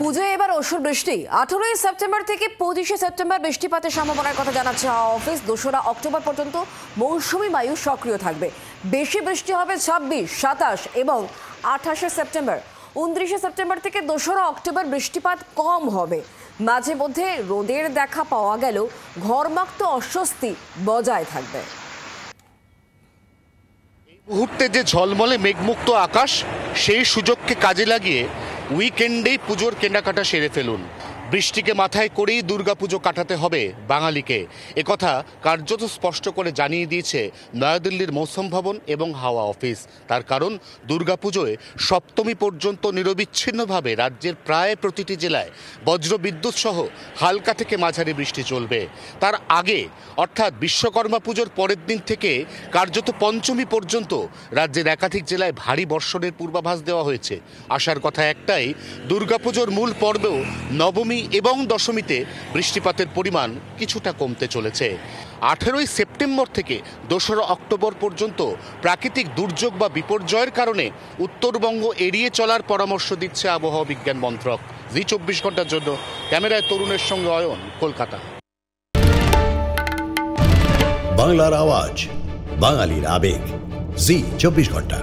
পুজোয় এবার অসুর বৃষ্টি। 18ই সেপ্টেম্বর থেকে 25শে সেপ্টেম্বর বৃষ্টিপাতের সম্ভাবনার কথা জানাচ্ছে হাওয়া অফিস। 2রা অক্টোবর পর্যন্ত মৌসুমী বায়ু সক্রিয় থাকবে। বেশি বৃষ্টি হবে 26, 27 এবং 28শে সেপ্টেম্বর। 29শে সেপ্টেম্বর থেকে 2রা অক্টোবর বৃষ্টিপাত কম হবে। মাঝে মধ্যে রোদের দেখা পাওয়া গেলেও ঘরমাক্ত অস্বস্তি বজায় থাকবে। মুহূর্তে যে ঝলমলে মেঘমুক্ত আকাশ, সেই সুযোগকে কাজে লাগিয়ে উইকেন্ডেই পুজোর কেনাকাটা সেরে ফেলুন। বৃষ্টিকে মাথায় করেই দুর্গাপুজো কাটাতে হবে বাঙালিকে, একথা কার্যত স্পষ্ট করে জানিয়ে দিয়েছে নয়াদিল্লির মৌসুম ভবন এবং হাওয়া অফিস। তার কারণ, দুর্গাপুজোয় সপ্তমী পর্যন্ত নিরবিচ্ছিন্নভাবে রাজ্যের প্রায় প্রতিটি জেলায় বজ্রবিদ্যুৎ সহ হালকা থেকে মাঝারি বৃষ্টি চলবে। তার আগে অর্থাৎ বিশ্বকর্মা পুজোর পরের দিন থেকে কার্যত পঞ্চমী পর্যন্ত রাজ্যের একাধিক জেলায় ভারী বর্ষণের পূর্বাভাস দেওয়া হয়েছে। আশার কথা একটাই, দুর্গাপুজোর মূল পর্বেও নবমী এবং দশমীতে বৃষ্টিপাতের পরিমাণ কিছুটা কমতে চলেছে। 18ই সেপ্টেম্বর থেকে 2রা অক্টোবর পর্যন্ত প্রাকৃতিক দুর্যোগ বা বিপর্যয়ের কারণে উত্তরবঙ্গ এড়িয়ে চলার পরামর্শ দিচ্ছে আবহাওয়া বিজ্ঞান মন্ত্রক। জি 24 ঘন্টার জন্য ক্যামেরায় তরুণের সঙ্গে অয়ন, কলকাতা। বাংলার আওয়াজ, বাঙালির আবেগ, জি 24 ঘন্টা।